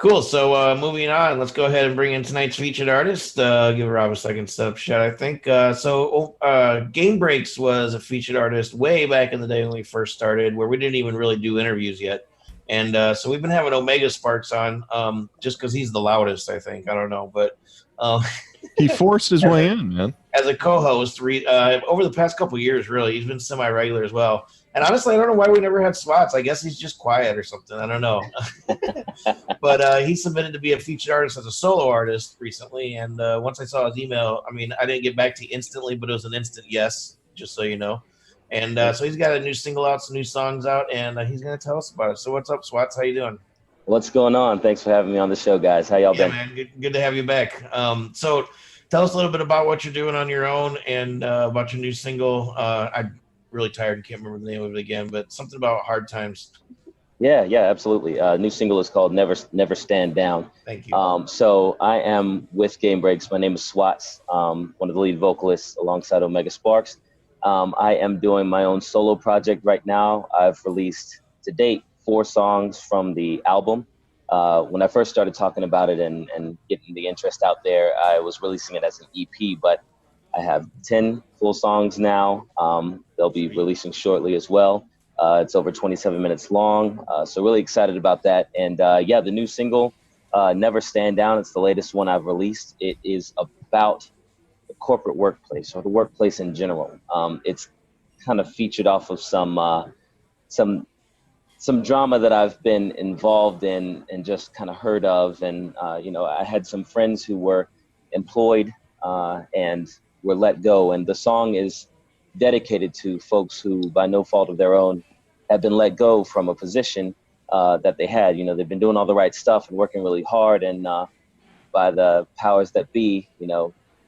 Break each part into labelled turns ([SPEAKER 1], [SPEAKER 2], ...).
[SPEAKER 1] Cool. So moving on, let's go ahead and bring in tonight's featured artist. Give Rob a second to set up shot, I think. Game Breaks was a featured artist way back in the day when we first started, where we didn't even really do interviews yet. And so we've been having Omega Sparks on just because he's the loudest, I think. I don't know. But um,
[SPEAKER 2] He forced his way in, man.
[SPEAKER 1] as a co-host over the past couple of years, really, he's been semi-regular as well. And honestly, I don't know why we never had SWATS. I guess he's just quiet or something. I don't know. But he submitted to be a featured artist as a solo artist recently. And once I saw his email, I mean, I didn't get back to you instantly, but it was an instant yes, just so you know. And so he's got a new single out, some new songs out, and he's going to tell us about it. So what's up, SWATS? How you doing?
[SPEAKER 3] What's going on? Thanks for having me on the show, guys. How y'all been?
[SPEAKER 1] Man, good to have you back. So tell us a little bit about what you're doing on your own and about your new single. I'm really tired and can't remember the name of it again, but something about hard times.
[SPEAKER 3] Yeah, absolutely. New single is called Never Stand Down.
[SPEAKER 1] Thank you.
[SPEAKER 3] So I am with Game Breaks. My name is SWATS, one of the lead vocalists alongside Omega Sparks. I am doing my own solo project right now. I've released to date 4 songs from the album. When I first started talking about it and getting the interest out there, I was releasing it as an EP, but I have 10 full songs now. They'll be releasing shortly as well. It's over 27 minutes long, so really excited about that. And the new single, Never Stand Down, it's the latest one I've released. It is about the corporate workplace or the workplace in general. It's kind of featured off of some drama that I've been involved in and just kind of heard of. And, I had some friends who were employed and were let go. And the song is dedicated to folks who, by no fault of their own, have been let go from a position that they had. They've been doing all the right stuff and working really hard. And by the powers that be,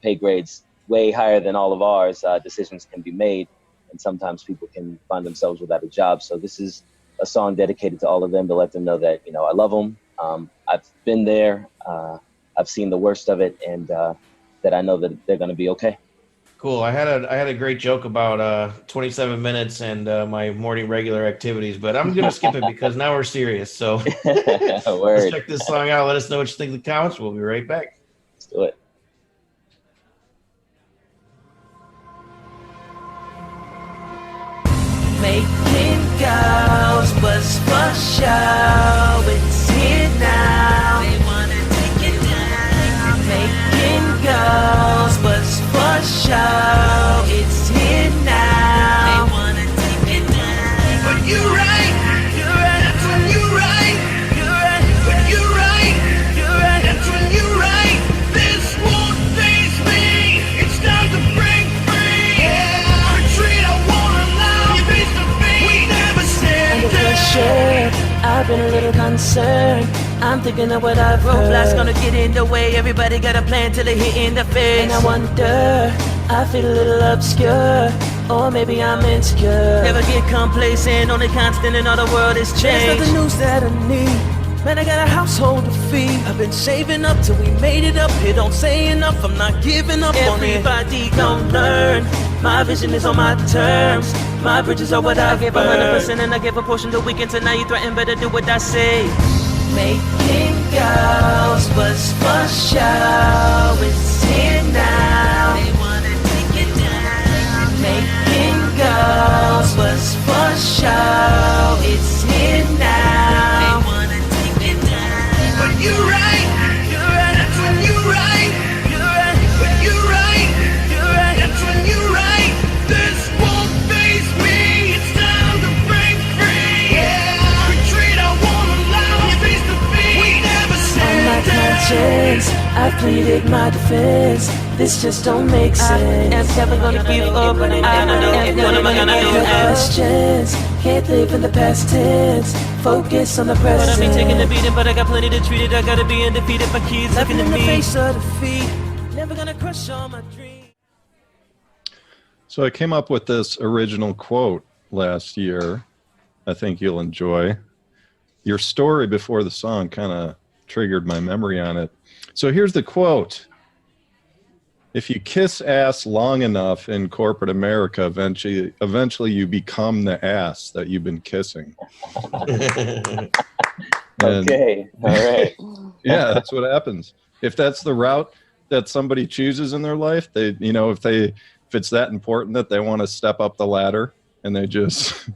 [SPEAKER 3] pay grades way higher than all of ours, decisions can be made. And sometimes people can find themselves without a job. So this is a song dedicated to all of them to let them know that, I love them. I've been there. I've seen the worst of it, and that I know that they're going to be okay.
[SPEAKER 1] Cool. I had a great joke about 27 minutes and my morning regular activities, but I'm going to skip it because now we're serious. So let's check this song out. Let us know what you think in the comments. We'll be right back.
[SPEAKER 3] Let's do it.
[SPEAKER 4] Making girls buzz for show. It's here now. They wanna take it down. Making girls buzz for show. It's here now. They wanna take it down. But you're right. You're right. That's when you're right. You're right. But you're right. You're right. That's when you're right. This won't faze me. It's time to break free. Yeah. Retreat. I won't allow you face to face. We never stand down. I've been a little concerned. I'm thinking of what I've heard. Roadblocks gonna get in the way. Everybody got a plan till they hit in the face. And I wonder, I feel a little obscure, or maybe I'm insecure. Never get complacent, only constant in all the world is change. There's nothing news that I need. Man, I got a household to feed. I've been saving up till we made it up. Here don't say enough, I'm not giving up on it. Everybody gon' learn. My vision is on my terms. My bridges are what I give 100% and I give a portion to weekend. So now you threaten, better do what I say. Making girls buzz for show. It's here now. They wanna take it down. Making girls buzz for show. It's here now. They wanna take it down. But you're right. You're right. That's when you're right. You're right. But you're right. You're right. That's when you're right. This won't faze me. It's time to break free. Yeah. Retreat. I won't allow you face to face. We never stand down. On my conscience, I've pleaded my defense. This just don't make sense. I'm never gonna give up. What am I gonna do? Questions. Can't live in the past tense. Focus on the present. But I be taking the beating, but I got plenty to treat it. I gotta be undefeated. My kids looking at me. In the face of defeat. Never gonna crush all my dreams.
[SPEAKER 2] So I came up with this original quote last year. I think you'll enjoy. Your story before the song kind of triggered my memory on it. So here's the quote. If you kiss ass long enough in corporate America, eventually you become the ass that you've been kissing.
[SPEAKER 3] Okay, all right.
[SPEAKER 2] Yeah, that's what happens. If that's the route that somebody chooses in their life, they, you know, if it's that important that they want to step up the ladder and they just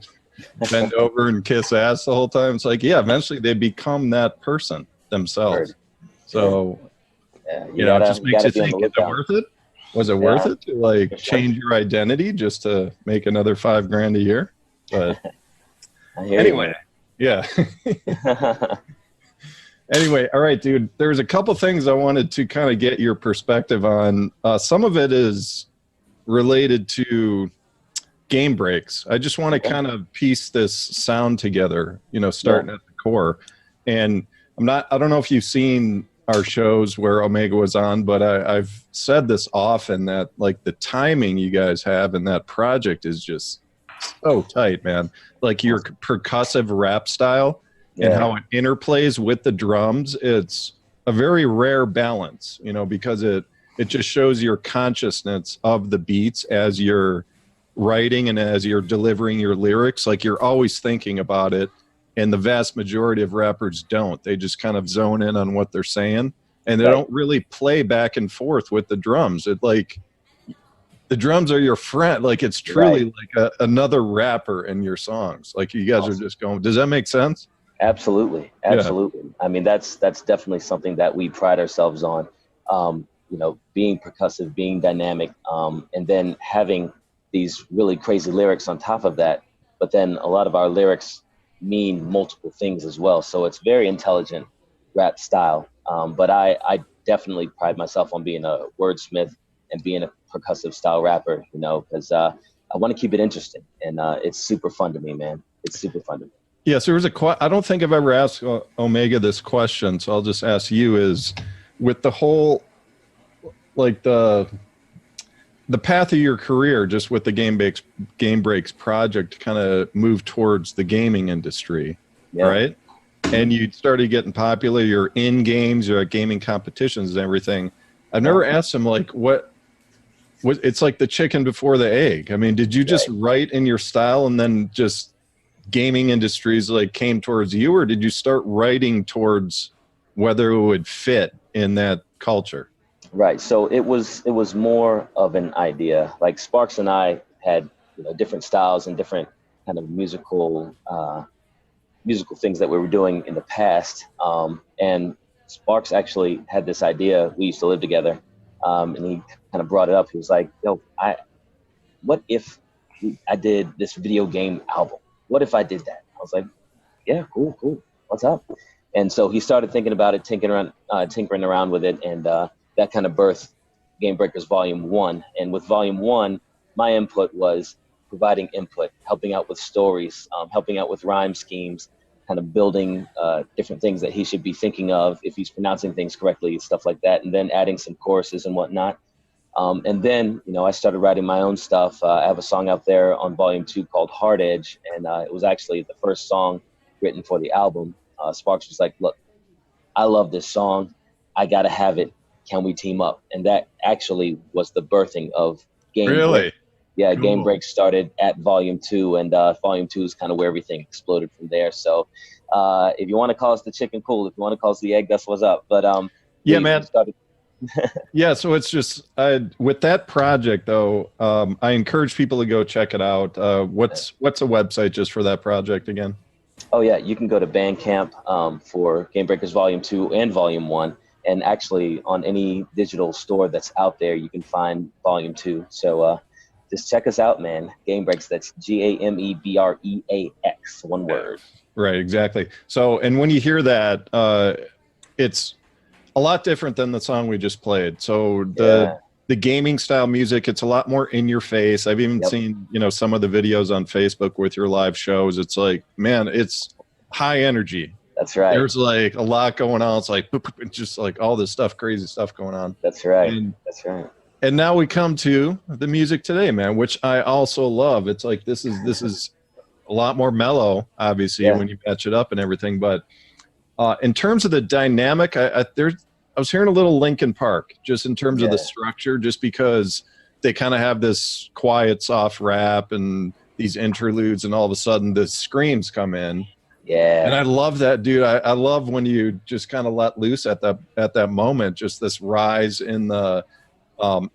[SPEAKER 2] bend over and kiss ass the whole time, it's like, yeah, eventually they become that person themselves. So,
[SPEAKER 3] yeah,
[SPEAKER 2] you know, it just
[SPEAKER 3] you
[SPEAKER 2] makes
[SPEAKER 3] gotta
[SPEAKER 2] you
[SPEAKER 3] be on
[SPEAKER 2] think,
[SPEAKER 3] the
[SPEAKER 2] is it
[SPEAKER 3] lookout.
[SPEAKER 2] worth it? Was it worth it to like change your identity just to make another $5,000 a year? But anyway, yeah. Anyway, all right, dude. There's a couple things I wanted to kind of get your perspective on. Some of it is related to game breaks. I just want to kind of piece this sound together, you know, starting at the core. And I don't know if you've seen our shows where Omega was on, but I've said this often that like the timing you guys have in that project is just so tight, man. Like your percussive rap style and how it interplays with the drums. It's a very rare balance, you know, because it just shows your consciousness of the beats as you're writing and as you're delivering your lyrics. Like you're always thinking about it. And the vast majority of rappers don't. They just kind of zone in on what they're saying, and they don't really play back and forth with the drums. It like the drums are your friend. Like it's truly like another rapper in your songs. Like you guys are just going. Does that make sense?
[SPEAKER 3] Absolutely.
[SPEAKER 2] Yeah.
[SPEAKER 3] I mean, that's definitely something that we pride ourselves on. You know, being percussive, being dynamic, and then having these really crazy lyrics on top of that. But then a lot of our lyrics mean multiple things as well. So it's very intelligent rap style. But I definitely pride myself on being a wordsmith and being a percussive style rapper, you know, because I want to keep it interesting. And it's super fun to me, man. It's super fun to me.
[SPEAKER 2] Yeah, so I don't think I've ever asked Omega this question, so I'll just ask you, is with the whole, like the path of your career, just with the Game Breaks project, kind of move towards the gaming industry, right? And you started getting popular. You're in games, you're at gaming competitions and everything. I've never asked him like what it's like the chicken before the egg. I mean, did you just write in your style and then just gaming industries like came towards you, or did you start writing towards whether it would fit in that culture?
[SPEAKER 3] Right. So it was more of an idea. Like Sparks and I had, you know, different styles and different kind of musical things that we were doing in the past. And Sparks actually had this idea. We used to live together, and he kind of brought it up. He was like, "Yo, what if I did this video game album? What if I did that?" I was like, "Yeah, cool. What's up?" And so he started thinking about it, tinkering around with it, and that kind of birthed Game Breakers Volume 1. And with Volume 1, my input was providing input, helping out with stories, helping out with rhyme schemes, kind of building different things that he should be thinking of if he's pronouncing things correctly, stuff like that, and then adding some choruses and whatnot. And then, you know, I started writing my own stuff. I have a song out there on Volume 2 called Hard Edge, and it was actually the first song written for the album. Sparks was like, "Look, I love this song. I got to have it. Can we team up?" And that actually was the birthing of Game Break. Yeah, cool. Game Break started at Volume 2, and Volume 2 is kind of where everything exploded from there. So if you want to call us the chicken, cool. If you want to call us the egg, that's what's up. But
[SPEAKER 2] yeah, man. Yeah, so it's just with that project though, I encourage people to go check it out. What's a website just for that project again?
[SPEAKER 3] Oh yeah, you can go to Bandcamp for Game Breakers Volume 2 and Volume 1, and actually on any digital store that's out there, you can find Volume 2. So just check us out, man. Game Breaks. That's GAMEBREAX, one word.
[SPEAKER 2] Right, exactly. So, and when you hear that, it's a lot different than the song we just played. So the gaming style music, it's a lot more in your face. I've even seen, you know, some of the videos on Facebook with your live shows. It's like, man, it's high energy.
[SPEAKER 3] That's right.
[SPEAKER 2] There's like a lot going on. It's like just like all this stuff, crazy stuff going on.
[SPEAKER 3] That's right. That's right.
[SPEAKER 2] And now we come to the music today, man, which I also love. It's like this is a lot more mellow, obviously, when you match it up and everything. But in terms of the dynamic, I was hearing a little Linkin Park, just in terms of the structure, just because they kind of have this quiet, soft rap and these interludes, and all of a sudden the screams come in. And
[SPEAKER 3] Yeah.
[SPEAKER 2] I love that, dude. I love when you just kind of let loose at that moment, just this rise in the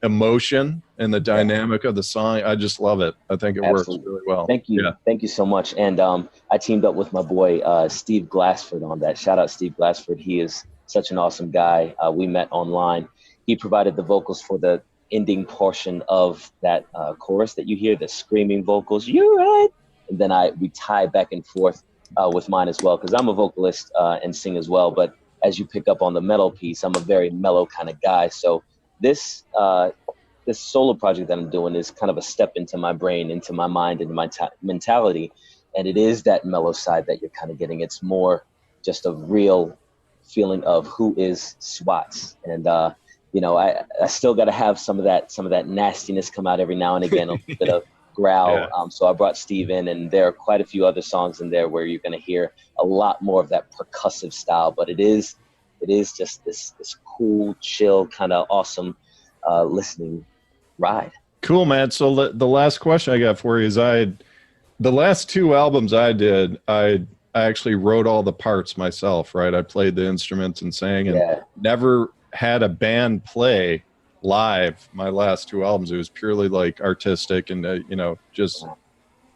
[SPEAKER 2] emotion and the dynamic of the song. I just love it. I think it works
[SPEAKER 3] Absolutely.
[SPEAKER 2] really well.
[SPEAKER 3] Thank you.
[SPEAKER 2] Yeah.
[SPEAKER 3] Thank you so much. And I teamed up with my boy, Steve Glassford on that. Shout out Steve Glassford. He is such an awesome guy. We met online. He provided the vocals for the ending portion of that chorus that you hear, the screaming vocals, "You're right." And then we tie back and forth with mine as well, because I'm a vocalist and sing as well. But as you pick up on the metal piece, I'm a very mellow kind of guy. So this this solo project that I'm doing is kind of a step into my brain, into my mind, into my mentality. And it is that mellow side that you're kind of getting. It's more just a real feeling of who is SWATS. And, I still got to have some of that nastiness come out every now and again, a little bit of growl.
[SPEAKER 2] Yeah.
[SPEAKER 3] So I brought Steve in, and there are quite a few other songs in there where you're going to hear a lot more of that percussive style, but it is just this cool, chill, kind of awesome listening ride.
[SPEAKER 2] Cool, man. So the last question I got for you is the last 2 albums I did, I actually wrote all the parts myself, right? I played the instruments and sang, and never had a band play live my last 2 albums. It was purely like artistic and, just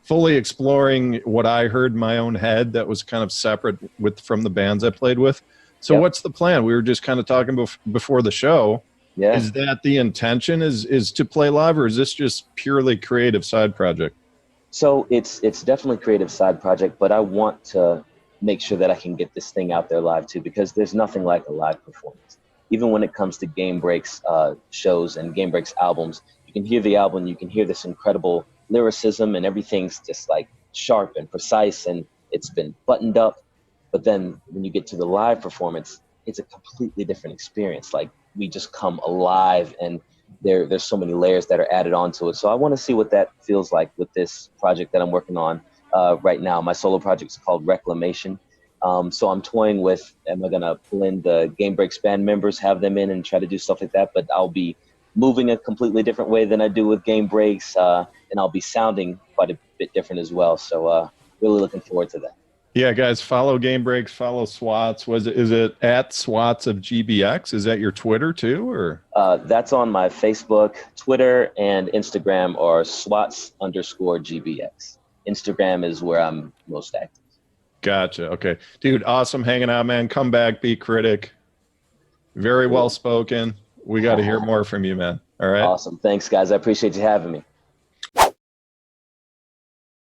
[SPEAKER 2] fully exploring what I heard in my own head that was kind of separate from the bands I played with. So what's the plan? We were just kind of talking before the show.
[SPEAKER 3] Yeah.
[SPEAKER 2] Is that the intention is to play live, or is this just purely creative side project?
[SPEAKER 3] So it's definitely creative side project, but I want to make sure that I can get this thing out there live too, because there's nothing like a live performance. Even when it comes to Game Breaks shows and Game Breaks albums, you can hear the album, you can hear this incredible lyricism, and everything's just like sharp and precise, and it's been buttoned up. But then when you get to the live performance, it's a completely different experience. Like, we just come alive, and there's so many layers that are added onto it. So I want to see what that feels like with this project that I'm working on right now. My solo project is called Reclamation. So I'm toying with, am I going to pull in the Game Breaks band members, have them in and try to do stuff like that? But I'll be moving a completely different way than I do with Game Breaks, and I'll be sounding quite a bit different as well. So really looking forward to that.
[SPEAKER 2] Yeah, guys, follow Game Breaks, follow SWATS. Is it at SWATS of GBX? Is that your Twitter too, or?
[SPEAKER 3] That's on my Facebook, Twitter, and Instagram are SWATS_GBX. Instagram is where I'm most active. Gotcha.
[SPEAKER 2] Okay. Dude, awesome hanging out, man. Come back, be critic. Very well spoken. We got to hear more from you, man. All right.
[SPEAKER 3] Awesome. Thanks, guys. I appreciate you having me.